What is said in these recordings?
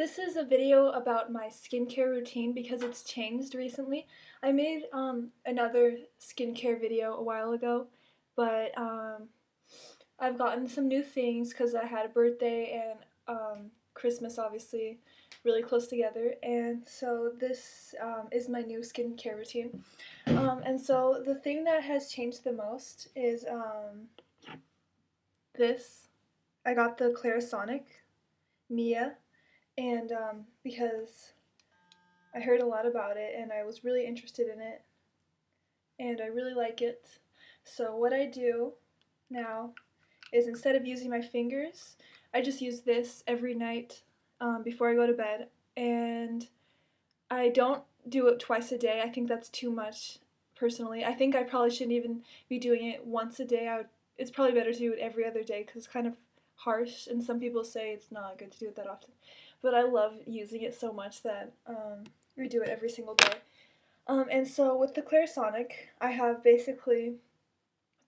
This is a video about my skincare routine because it's changed recently. I made another skincare video a while ago, but I've gotten some new things because I had a birthday and Christmas obviously really close together, and so this is my new skincare routine. And so the thing that has changed the most is this. I got the Clarisonic Mia, and because I heard a lot about it and I was really interested in it and I really like it. So what I do now is instead of using my fingers, I just use this every night before I go to bed. And I don't do it twice a day. I think that's too much personally. I think I probably shouldn't even be doing it once a day. It's probably better to do it every other day because it's kind of harsh, and some people say it's not good to do it that often. But I love using it so much that we do it every single day. And so with the Clarisonic, I have basically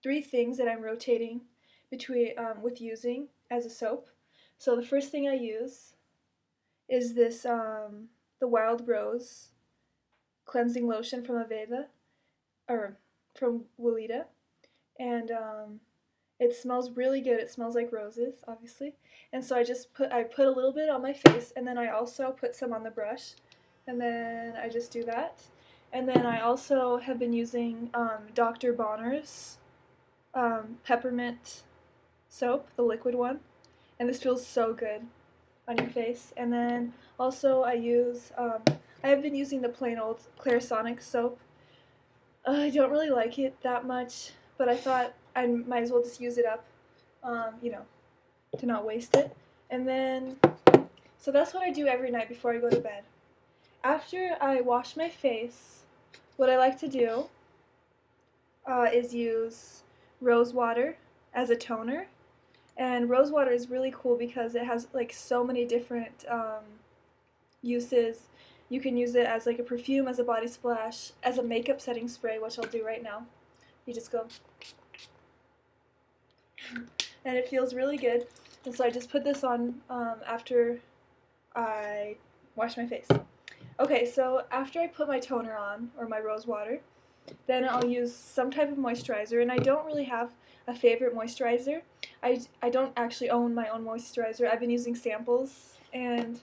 three things that I'm rotating between with using as a soap. So the first thing I use is this the Wild Rose cleansing lotion from Aveda or from Weleda, and it smells really good. It smells like roses, obviously. And so I put a little bit on my face, and then I also put some on the brush, and then I just do that. And then I also have been using Dr. Bonner's peppermint soap, the liquid one, and this feels so good on your face. And then also I have been using the plain old Clarisonic soap. I don't really like it that much, but I thought I might as well just use it up, you know, to not waste it. And then, so that's what I do every night before I go to bed. After I wash my face, what I like to do is use rose water as a toner. And rose water is really cool because it has like so many different uses. You can use it as like a perfume, as a body splash, as a makeup setting spray, which I'll do right now. You just go, and it feels really good. And so I just put this on after I wash my face. Okay, so after I put my toner on, or my rose water, then I'll use some type of moisturizer, and I don't really have a favorite moisturizer. I don't actually own my own moisturizer. I've been using samples, and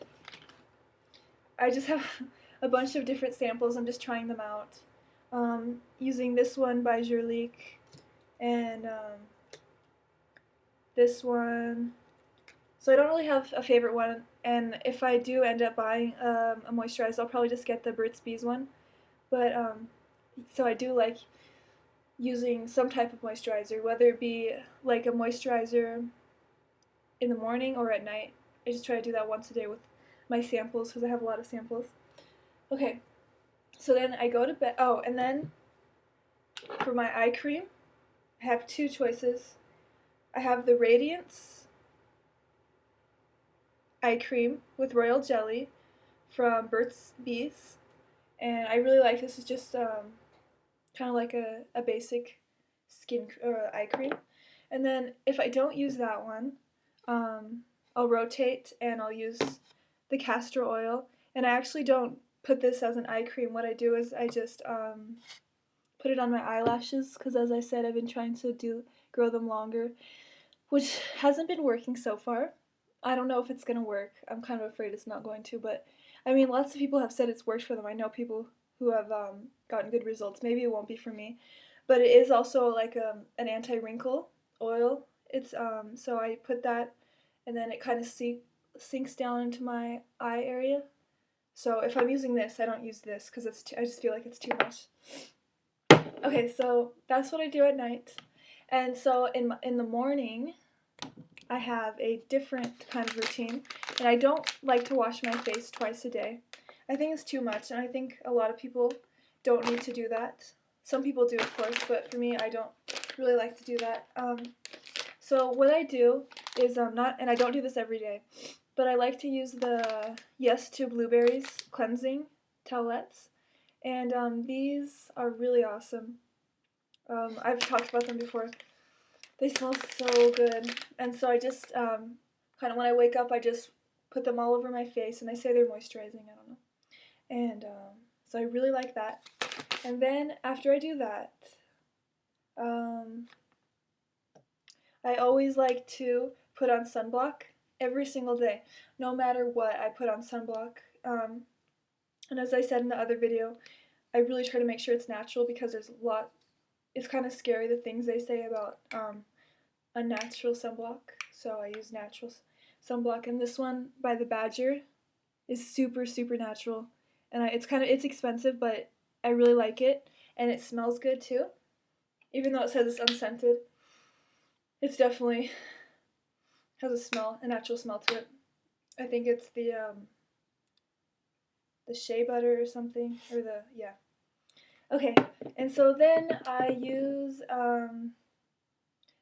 I just have a bunch of different samples. I'm just trying them out. Using this one by Jurlique, and this one. So I don't really have a favorite one, and if I do end up buying a moisturizer, I'll probably just get the Burt's Bees one. But so I do like using some type of moisturizer, whether it be like a moisturizer in the morning or at night. I just try to do that once a day with my samples because I have a lot of samples. Okay, so then I go to bed. Oh, and then for my eye cream, I have two choices. I have the Radiance eye cream with royal jelly from Burt's Bees, and I really like this. It's just kind of like a basic eye cream. And then if I don't use that one, I'll rotate and I'll use the castor oil. And I actually don't put this as an eye cream. What I do is I just put it on my eyelashes because, as I said, I've been trying to grow them longer, which hasn't been working so far. I don't know if it's gonna work. I'm kind of afraid it's not going to, but I mean, lots of people have said it's worked for them. I know people who have gotten good results. Maybe it won't be for me, but it is also like an anti-wrinkle oil. It's so I put that, and then it kind of sinks down into my eye area. So if I'm using this, I don't use this because I just feel like it's too much. Okay, so that's what I do at night, and so in the morning, I have a different kind of routine, and I don't like to wash my face twice a day. I think it's too much, and I think a lot of people don't need to do that. Some people do, of course, but for me, I don't really like to do that. So what I do is not, and I don't do this every day, but I like to use the Yes to Blueberries cleansing towelettes, and these are really awesome. I've talked about them before. They smell so good, and so I just kind of when I wake up, I just put them all over my face, and they say they're moisturizing, I don't know. And so I really like that. And then after I do that, I always like to put on sunblock every single day. No matter what, I put on sunblock. And as I said in the other video, I really try to make sure it's natural because there's a lot, it's kind of scary the things they say about unnatural sunblock. So I use natural sunblock, and this one by the Badger is super, super natural. And it's expensive, but I really like it, and it smells good too. Even though it says it's unscented, it's definitely has a smell, a natural smell to it. I think it's the shea butter or something, or yeah. Okay, and so then I use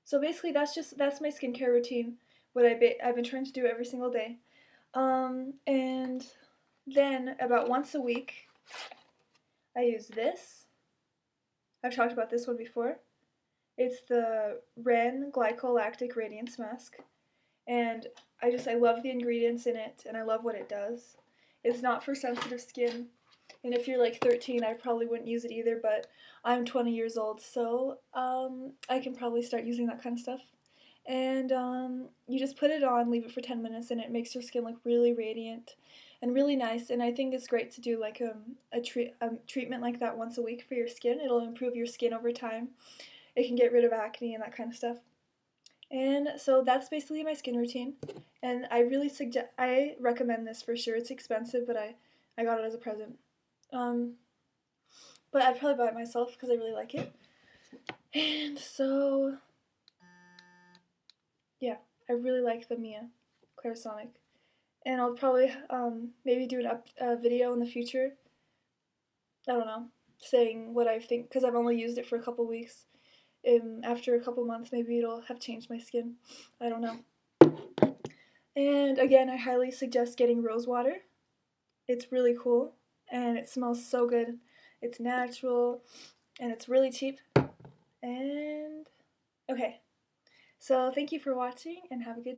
so basically that's my skincare routine. What I've been trying to do every single day, and then about once a week I use this. I've talked about this one before. It's the Ren Glycolactic Radiance Mask, and I love the ingredients in it, and I love what it does. It's not for sensitive skin, and if you're like 13, I probably wouldn't use it either, but I'm 20 years old, so I can probably start using that kind of stuff. And you just put it on, leave it for 10 minutes, and it makes your skin look really radiant and really nice. And I think it's great to do like a treatment like that once a week for your skin. It'll improve your skin over time. It can get rid of acne and that kind of stuff. And so that's basically my skin routine. And I recommend this for sure. It's expensive, but I got it as a present. But I'd probably buy it myself because I really like it. And so, yeah, I really like the Mia Clarisonic. And I'll probably maybe do a video in the future, I don't know, saying what I think, because I've only used it for a couple weeks. After a couple months, maybe it'll have changed my skin. I don't know. And again, I highly suggest getting rose water. It's really cool, and it smells so good. It's natural, and it's really cheap. And okay, so thank you for watching, and have a good day.